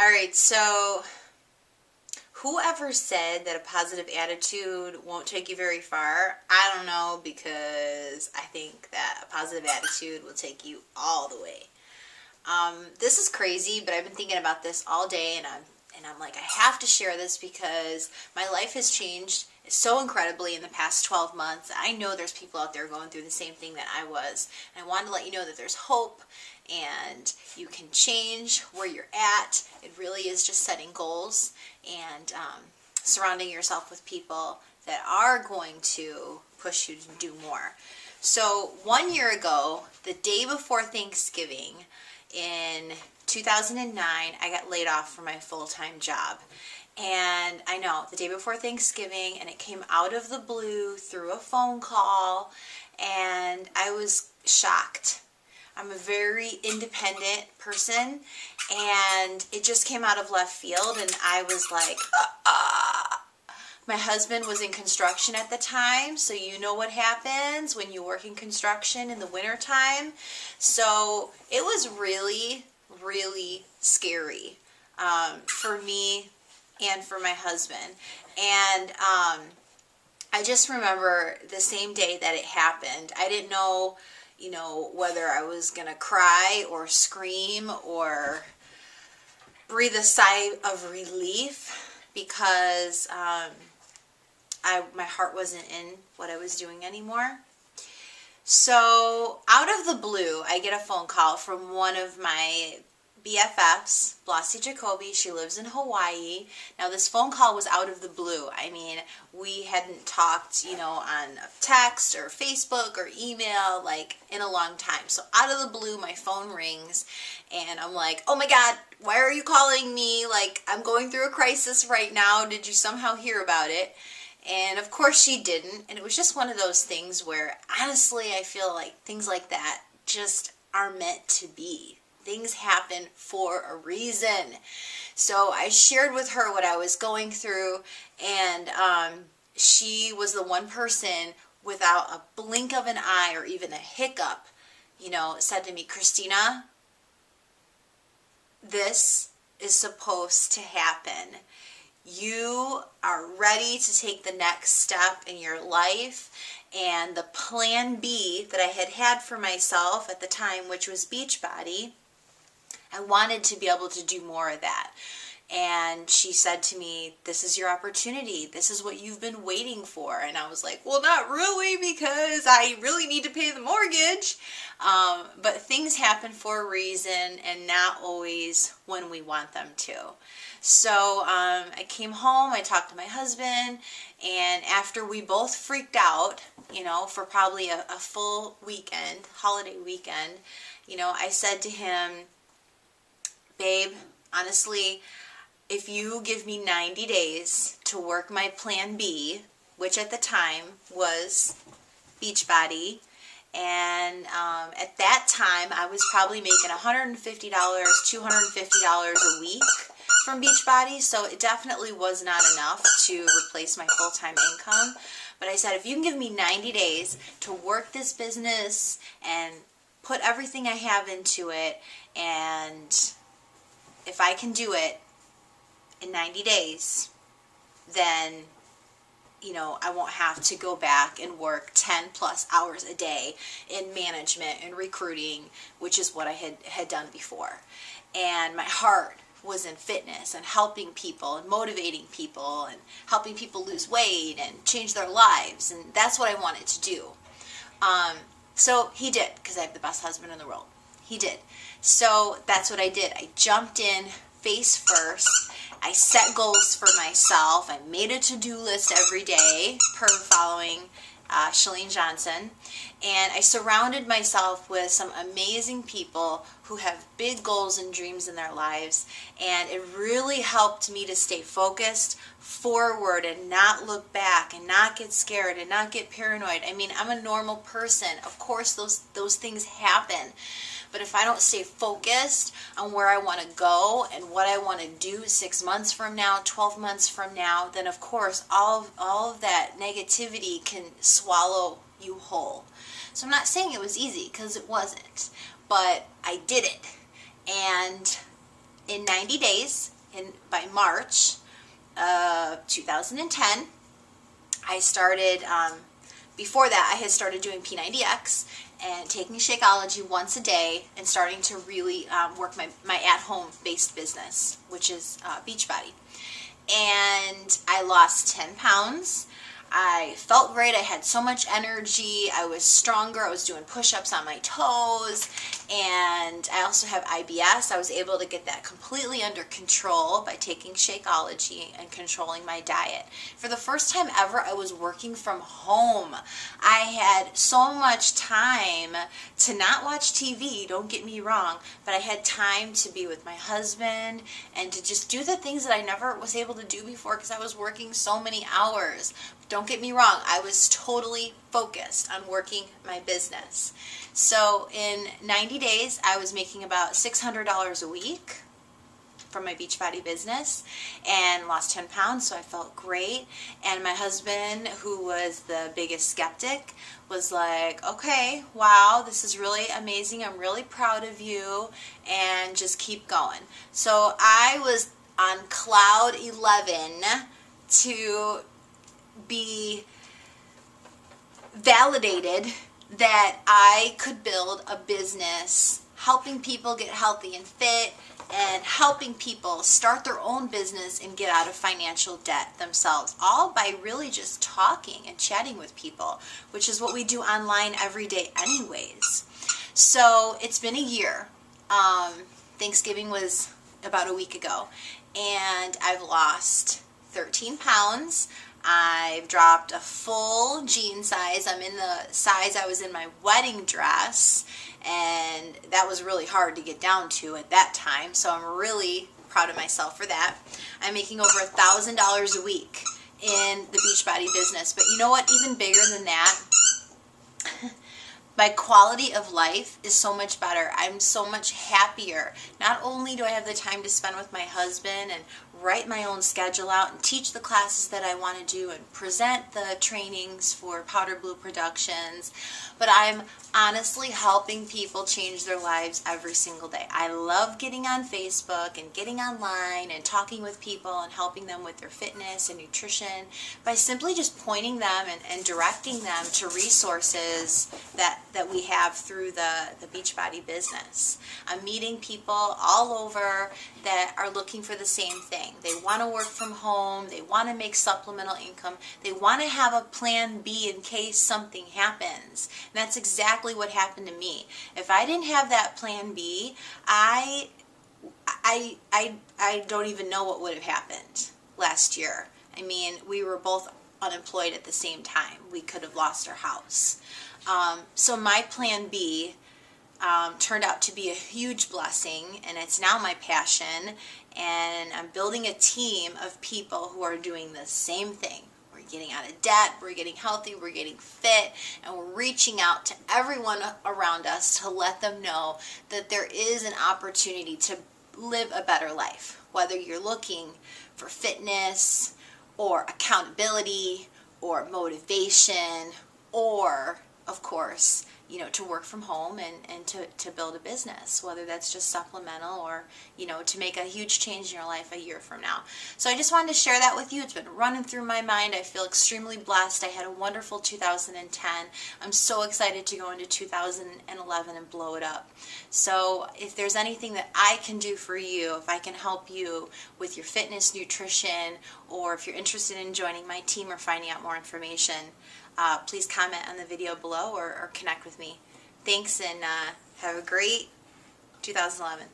All right, so whoever said that a positive attitude won't take you very far, I don't know, because I think that a positive attitude will take you all the way. This is crazy, but I've been thinking about this all day, and I'm like, I have to share this because my life has changed so incredibly in the past 12 months. I know there's people out there going through the same thing that I was, and I wanted to let you know that there's hope, and you can change where you're at. It really is just setting goals and surrounding yourself with people that are going to push you to do more. So 1 year ago, the day before Thanksgiving, in 2009, I got laid off from my full-time job. And I know, the day before Thanksgiving, and it came out of the blue through a phone call, and I was shocked. I'm a very independent person, and it just came out of left field, and I was like, My husband was in construction at the time, so you know what happens when you work in construction in the wintertime. So it was really, really scary for me and for my husband. And I just remember the same day that it happened, I didn't know, whether I was going to cry or scream or breathe a sigh of relief, because my heart wasn't in what I was doing anymore. So out of the blue, I get a phone call from one of my BFFs, Blasi Jacoby. She lives in Hawaii. Now, this phone call was out of the blue. I mean, we hadn't talked, on text or Facebook or email, like, in a long time. So out of the blue, my phone rings, and I'm like, oh my God, why are you calling me? Like, I'm going through a crisis right now. Did you somehow hear about it? And of course she didn't. And it was just one of those things where, honestly, I feel like things like that just are meant to be. Things happen for a reason. So I shared with her what I was going through, and she was the one person, without a blink of an eye or even a hiccup, said to me, Kristina, this is supposed to happen. You are ready to take the next step in your life, and the plan B that I had for myself at the time, which was Beachbody, I wanted to be able to do more of that. And she said to me, this is your opportunity. This is what you've been waiting for. And I was like, well, not really, because I really need to pay the mortgage. But things happen for a reason, and not always when we want them to. So I came home, I talked to my husband, and after we both freaked out, for probably a full weekend, holiday weekend, I said to him, babe, honestly, if you give me 90 days to work my plan B, which at the time was Beachbody, and at that time I was probably making $150, $250 a week from Beachbody, so it definitely was not enough to replace my full-time income. But I said, if you can give me 90 days to work this business and put everything I have into it, and if I can do it in 90 days, then, I won't have to go back and work 10 plus hours a day in management and recruiting, which is what I had done before. And my heart was in fitness and helping people and motivating people and helping people lose weight and change their lives. And that's what I wanted to do. So he did, because I have the best husband in the world. He did. So that's what I did. I jumped in face first. I set goals for myself. I made a to-do list every day, per following Chalene Johnson. And I surrounded myself with some amazing people who have big goals and dreams in their lives. And it really helped me to stay focused forward and not look back and not get scared and not get paranoid. I mean, I'm a normal person. Of course, those things happen. But if I don't stay focused on where I want to go and what I want to do 6 months from now, 12 months from now, then of course all of that negativity can swallow you whole. So I'm not saying it was easy, because it wasn't. But I did it. And in 90 days, by March of 2010, I started, before that I had started doing P90X and taking Shakeology once a day and starting to really work my at-home based business, which is Beachbody. And I lost 10 pounds. I felt great. I had so much energy. I was stronger. I was doing push-ups on my toes. And I also have IBS. I was able to get that completely under control by taking Shakeology and controlling my diet. For the first time ever, I was working from home. I had so much time to not watch TV, don't get me wrong, but I had time to be with my husband and to just do the things that I never was able to do before because I was working so many hours. Don't get me wrong, I was totally focused on working my business. So in 90 days, I was making about $600 a week from my Beachbody business and lost 10 pounds, so I felt great. And my husband, who was the biggest skeptic, was like, okay, wow, this is really amazing. I'm really proud of you, and just keep going. So I was on cloud 11 to be validated that I could build a business helping people get healthy and fit and helping people start their own business and get out of financial debt themselves, all by really just talking and chatting with people, which is what we do online every day anyways. So it's been a year. Thanksgiving was about a week ago, and I've lost 13 pounds. I've dropped a full jean size. I'm in the size I was in my wedding dress, and that was really hard to get down to at that time, so I'm really proud of myself for that. I'm making over $1,000 a week in the Beachbody business, but you know what? Even bigger than that, my quality of life is so much better. I'm so much happier. Not only do I have the time to spend with my husband and write my own schedule out and teach the classes that I want to do and present the trainings for Powder Blue Productions, but I'm honestly helping people change their lives every single day. I love getting on Facebook and getting online and talking with people and helping them with their fitness and nutrition by simply just pointing them and directing them to resources that we have through the Beachbody business. I'm meeting people all over that are looking for the same thing. They want to work from home. They want to make supplemental income. They want to have a plan B in case something happens. And that's exactly what happened to me. If I didn't have that plan B, I don't even know what would have happened last year. I mean, we were both unemployed at the same time. We could have lost our house. So my plan B turned out to be a huge blessing, and it's now my passion, and I'm building a team of people who are doing the same thing. We're getting out of debt, we're getting healthy, we're getting fit, and we're reaching out to everyone around us to let them know that there is an opportunity to live a better life, whether you're looking for fitness or accountability or motivation or, of course, you know, to work from home and to build a business, whether that's just supplemental or, you know, to make a huge change in your life a year from now. So I just wanted to share that with you. It's been running through my mind. I feel extremely blessed. I had a wonderful 2010. I'm so excited to go into 2011 and blow it up. So if there's anything that I can do for you, if I can help you with your fitness, nutrition, or if you're interested in joining my team or finding out more information, please comment on the video below or connect with me. Thanks, and have a great 2011.